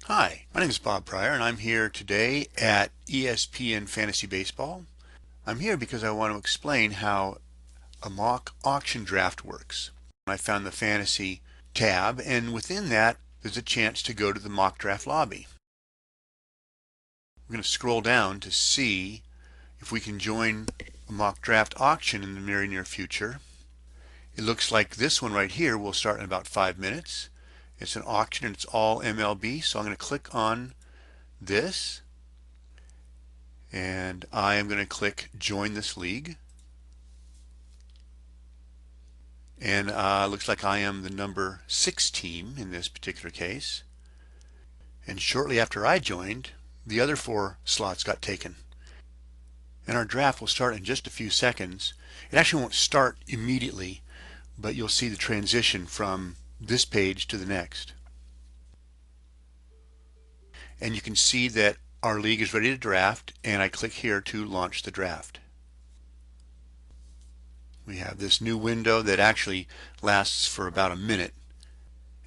Hi, my name is Bob Pryor and I'm here today at ESPN Fantasy Baseball. I'm here because I want to explain how a mock auction draft works. I found the fantasy tab, and within that there's a chance to go to the mock draft lobby. We're going to scroll down to see if we can join a mock draft auction in the very near future. It looks like this one right here will start in about 5 minutes. It's an auction and it's all MLB, so I'm going to click on this and I am going to click join this league, and looks like I am the number 6 team in this particular case, and shortly after I joined the other 4 slots got taken, and our draft will start in just a few seconds. It actually won't start immediately, but you'll see the transition from this page to the next, and you can see that our league is ready to draft, and I click here to launch the draft. We have this new window that actually lasts for about a minute,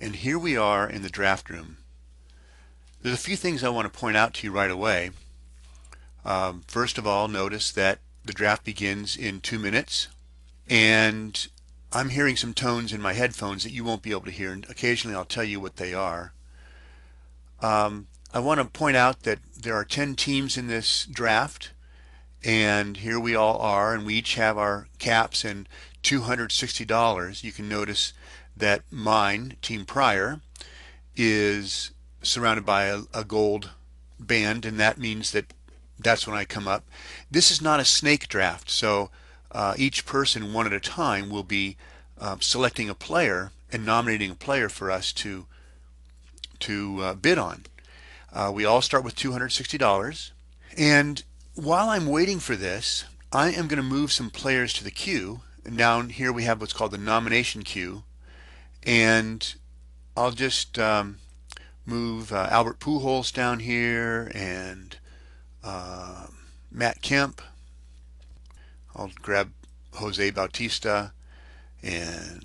and here we are in the draft room. There's a few things I want to point out to you right away. First of all, notice that the draft begins in 2 minutes, and I'm hearing some tones in my headphones that you won't be able to hear, and occasionally I'll tell you what they are. I want to point out that there are 10 teams in this draft, and here we all are, and we each have our caps and $260. You can notice that mine, Team Pryor, is surrounded by a gold band, and that means that that's when I come up. This is not a snake draft, so each person one at a time will be selecting a player and nominating a player for us to bid on. We all start with $260, and while I'm waiting for this, I am going to move some players to the queue. And down here we have what's called the nomination queue, and I'll just move Albert Pujols down here, and Matt Kemp. I'll grab Jose Bautista and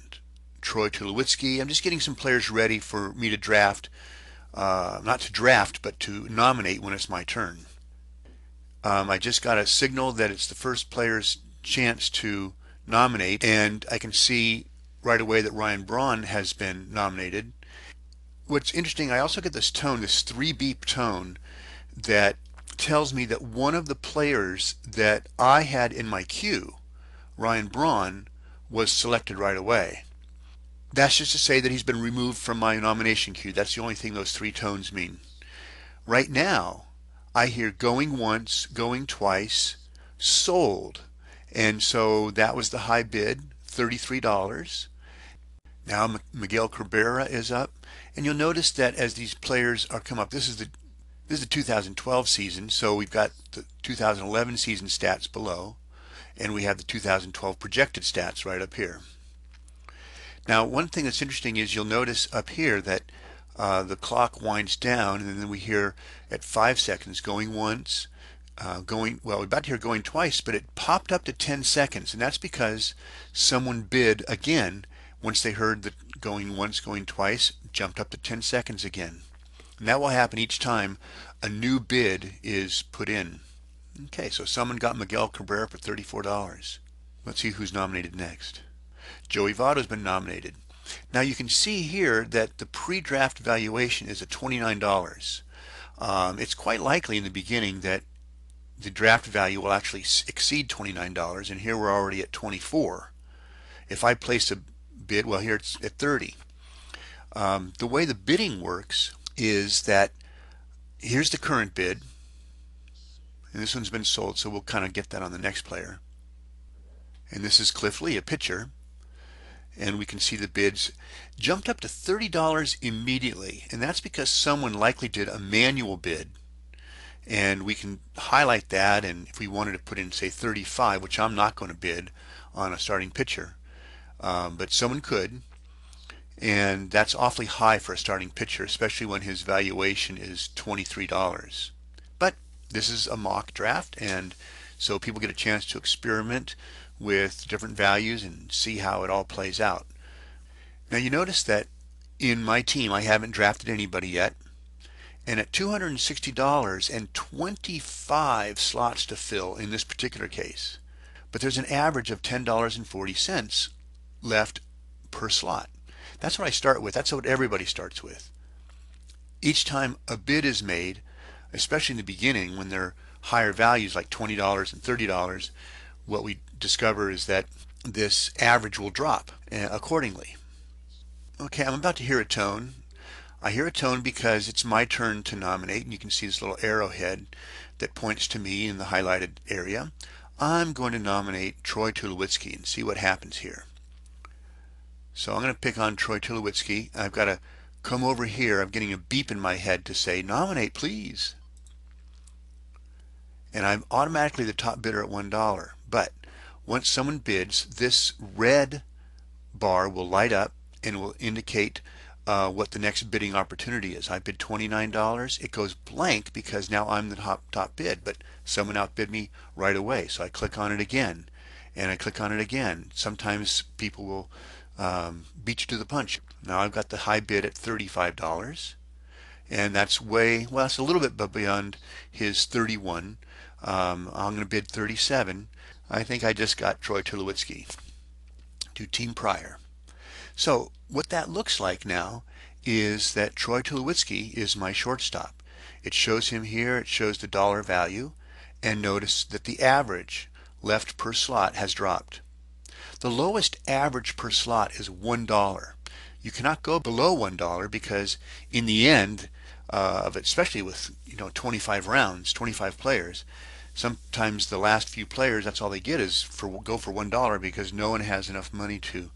Troy Tulowitzki. I'm just getting some players ready for me to draft. Not to draft, but to nominate when it's my turn. I just got a signal that it's the first player's chance to nominate, and I can see right away that Ryan Braun has been nominated. What's interesting, I also get this tone, this 3-beep tone, that tells me that one of the players that I had in my queue, Ryan Braun, was selected right away. That's just to say that he's been removed from my nomination queue. That's the only thing those 3 tones mean. Right now, I hear going once, going twice, sold. And so that was the high bid, $33. Now Miguel Cabrera is up. And you'll notice that as these players are come up, this is the 2012 season, so we've got the 2011 season stats below, and we have the 2012 projected stats right up here. Now, one thing that's interesting is you'll notice up here that the clock winds down, and then we hear at 5 seconds going once, we're about to hear going twice, but it popped up to 10 seconds, and that's because someone bid again once they heard the going once, going twice, jumped up to 10 seconds again. And that will happen each time a new bid is put in. Okay, so someone got Miguel Cabrera for $34. Let's see who's nominated next. Joey Votto's been nominated. Now you can see here that the pre-draft valuation is at $29. It's quite likely in the beginning that the draft value will actually exceed $29, and here we're already at $24. If I place a bid, well, here it's at $30. The way the bidding works is that here's the current bid, and this one's been sold, so we'll kind of get that on the next player. And this is Cliff Lee, a pitcher. And we can see the bids jumped up to $30 immediately, and that's because someone likely did a manual bid, and we can highlight that, and if we wanted to put in, say, 35, which I'm not going to bid on a starting pitcher, but someone could, and that's awfully high for a starting pitcher, especially when his valuation is $23. But this is a mock draft, and so people get a chance to experiment with different values and see how it all plays out. Now you notice that in my team I haven't drafted anybody yet, And at $260 and 25 slots to fill in this particular case, but there's an average of $10.40 left per slot. That's what I start with. That's what everybody starts with. Each time a bid is made, especially in the beginning when they're higher values like $20 and $30, what we discover is that this average will drop accordingly. Okay, I'm about to hear a tone. I hear a tone because it's my turn to nominate, and you can see this little arrowhead that points to me in the highlighted area. I'm going to nominate Troy Tulowitzki and see what happens here. So I'm going to pick on Troy Tulowitzki. I've got to come over here. I'm getting a beep in my head to say, nominate, please. And I'm automatically the top bidder at $1. But once someone bids, this red bar will light up and will indicate what the next bidding opportunity is. I bid $29. It goes blank because now I'm the top bid, but someone outbid me right away. So I click on it again, and I click on it again. Sometimes people will beat you to the punch. Now I've got the high bid at $35, and that's way, well, that's a little bit beyond his 31. I'm going to bid 37. I think I just got Troy Tulowitzki to Team Pryor. So what that looks like now is that Troy Tulowitzki is my shortstop. It shows him here, it shows the dollar value, and notice that the average left per slot has dropped. The lowest average per slot is $1. You cannot go below $1 because in the end of it, especially with 25 rounds, 25 players, sometimes the last few players, that's all they get is go for $1 because no one has enough money to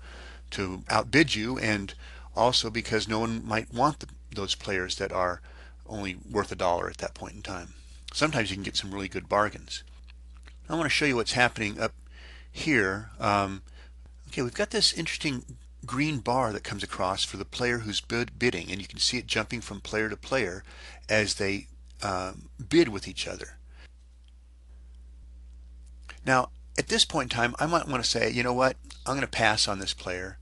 outbid you, and also because no one might want those players that are only worth $1 at that point in time. Sometimes you can get some really good bargains. I want to show you what's happening up here. Okay, we've got this interesting green bar that comes across for the player who's bidding, and you can see it jumping from player to player as they bid with each other. Now, at this point in time, I might want to say, you know what, I'm going to pass on this player.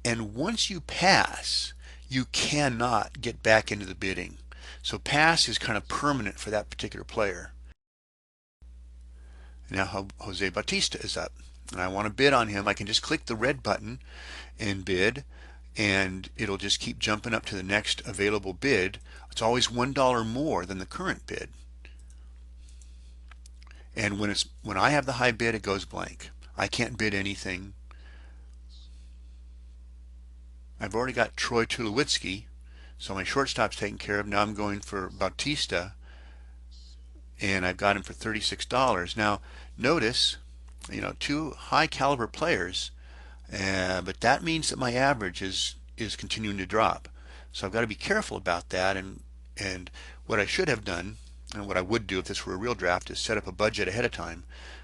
And once you pass, you cannot get back into the bidding. So pass is kind of permanent for that particular player. Now Jose Bautista is up, and I want to bid on him. I can just click the red button and bid, and it'll just keep jumping up to the next available bid. It's always $1 more than the current bid. And when I have the high bid, it goes blank. I can't bid anything. I've already got Troy Tulowitzki, so my shortstop's taken care of. Now I'm going for Bautista, and I've got him for $36. Now notice, two high caliber players, but that means that my average is continuing to drop. So I've got to be careful about that, and what I should have done, and what I would do if this were a real draft, is set up a budget ahead of time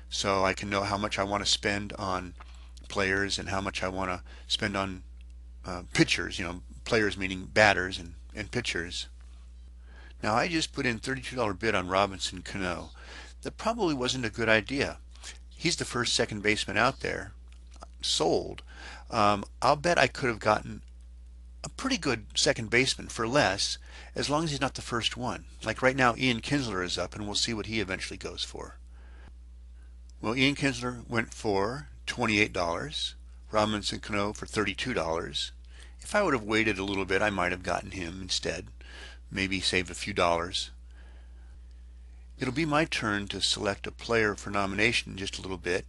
so I can know how much I want to spend on players and how much I want to spend on pitchers, players meaning batters and pitchers. Now I just put in $32 bid on Robinson Cano. That probably wasn't a good idea. He's the first second baseman out there, sold. I'll bet I could have gotten a pretty good second baseman for less, as long as he's not the first one. Like right now, Ian Kinsler is up, and we'll see what he eventually goes for. Well, Ian Kinsler went for $28. Robinson Cano for $32. If I would have waited a little bit, I might have gotten him instead. Maybe saved a few dollars. It'll be my turn to select a player for nomination in just a little bit.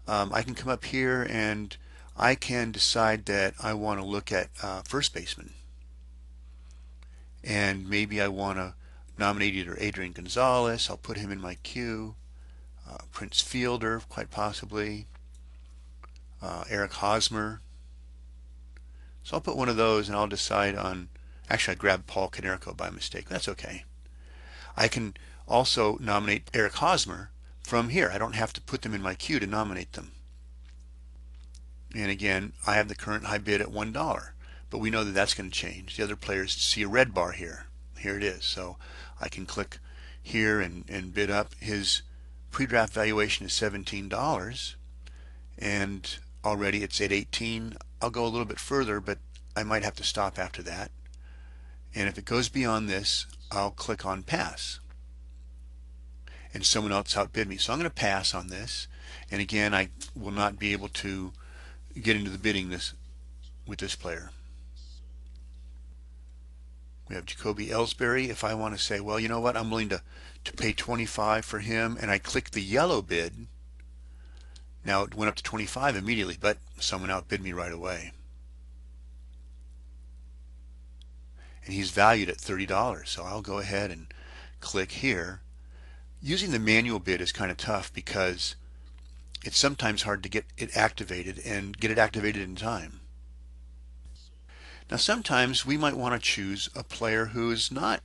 I can come up here and I can decide that I want to look at first baseman. And maybe I want to nominate either Adrian Gonzalez. I'll put him in my queue. Prince Fielder, quite possibly. Eric Hosmer. So I'll put one of those, and I'll decide on, actually I grabbed Paul Konerko by mistake. That's okay. I can also nominate Eric Hosmer from here. I don't have to put them in my queue to nominate them. And again, I have the current high bid at $1, but we know that that's going to change. The other players see a red bar here. Here it is. So I can click here and bid up. His pre-draft valuation is $17, and already it's at 18. I'll go a little bit further, but I might have to stop after that. And if it goes beyond this, I'll click on pass, and someone else outbid me. So I'm going to pass on this. And again, I will not be able to get into the bidding with this player. We have Jacoby Ellsbury. If I want to say, well, you know what, I'm willing to pay 25 for him, and I click the yellow bid, now it went up to 25 immediately, but someone outbid me right away. And he's valued at $30. So I'll go ahead and click here. Using the manual bid is kind of tough because it's sometimes hard to get it activated and get it activated in time. Now sometimes we might want to choose a player who is not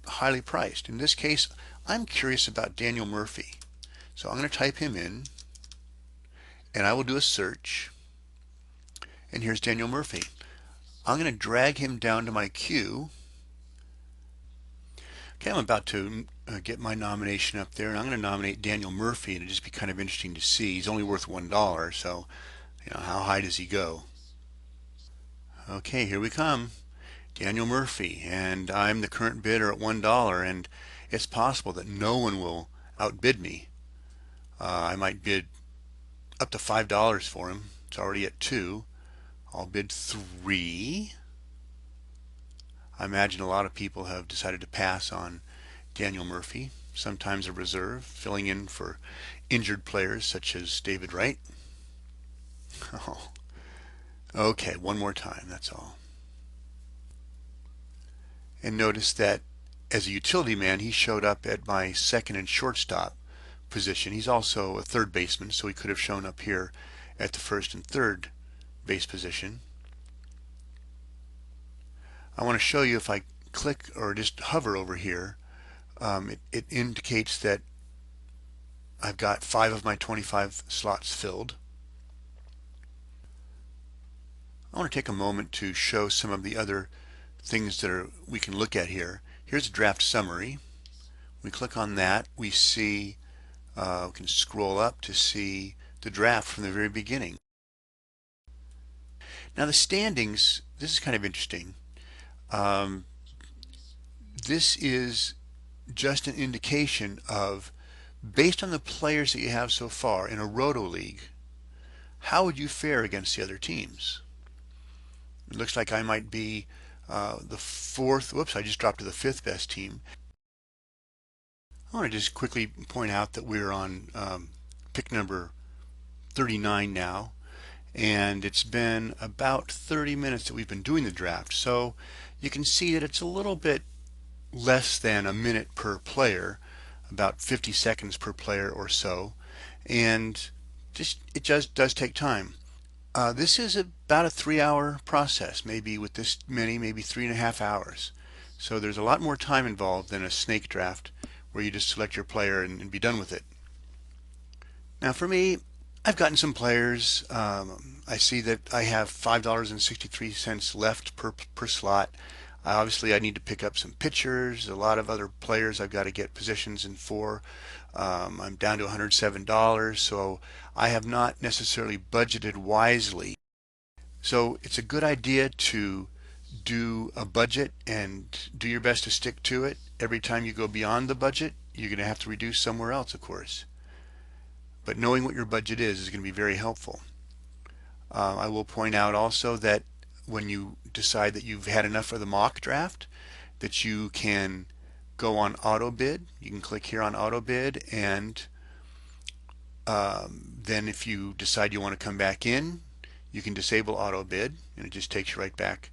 highly priced. In this case, I'm curious about Daniel Murphy. So I'm going to type him in and I will do a search. And here's Daniel Murphy. I'm going to drag him down to my queue. Okay, I'm about to get my nomination up there, and I'm going to nominate Daniel Murphy, and it'll just be kind of interesting to see. He's only worth $1, so how high does he go? Okay, here we come. Daniel Murphy, and I'm the current bidder at $1, and it's possible that no one will outbid me. I might bid up to $5 for him. It's already at 2. I'll bid 3. I imagine a lot of people have decided to pass on Daniel Murphy, sometimes a reserve, filling in for injured players such as David Wright. Oh. Okay, one more time, that's all. And notice that as a utility man, he showed up at my second and shortstop position. He's also a third baseman, so he could have shown up here at the first and third base position. I want to show you, if I click or just hover over here, it indicates that I've got 5 of my 25 slots filled. I want to take a moment to show some of the other things that we can look at here. Here's a draft summary. We click on that, we see, we can scroll up to see the draft from the very beginning. Now the standings, this is kind of interesting. This is just an indication of, based on the players that you have so far in a roto league, how would you fare against the other teams? It looks like I might be the 4th, whoops, I just dropped to the 5th best team. I want to just quickly point out that we're on pick number 39 now, and it's been about 30 minutes that we've been doing the draft. So you can see that it's a little bit less than a minute per player, about 50 seconds per player or so, and it just does take time. This is about a 3-hour process, maybe with this many, maybe 3.5 hours. So there's a lot more time involved than a snake draft where you just select your player and be done with it. Now for me, I've gotten some players. I see that I have $5.63 left per slot. Obviously I need to pick up some pitchers, a lot of other players I've got to get positions in for. I'm down to $107, so I have not necessarily budgeted wisely. So it's a good idea to do a budget and do your best to stick to it. Every time you go beyond the budget, you're going to have to reduce somewhere else, of course. But knowing what your budget is going to be very helpful. I will point out also that when you decide that you've had enough of the mock draft, that you can go on auto bid. You can click here on auto bid, and then if you decide you want to come back in, you can disable auto bid, and it just takes you right back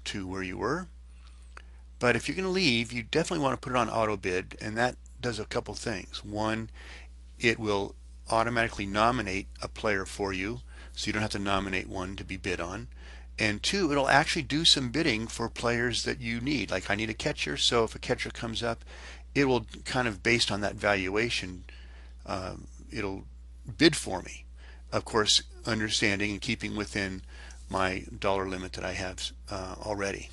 to where you were. But if you're going to leave, you definitely want to put it on auto bid, and that does a couple things. One, it will automatically nominate a player for you, so you don't have to nominate one to be bid on. And 2, it'll actually do some bidding for players that you need. Like I need a catcher, so if a catcher comes up, it will kind of, based on that valuation, it'll bid for me. Of course, understanding and keeping within my dollar limit that I have already.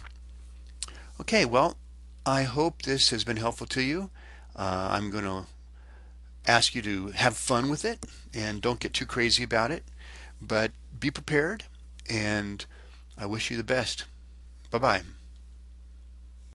Okay, well, I hope this has been helpful to you. I'm going to ask you to have fun with it and don't get too crazy about it, but be prepared, and I wish you the best. Bye-bye.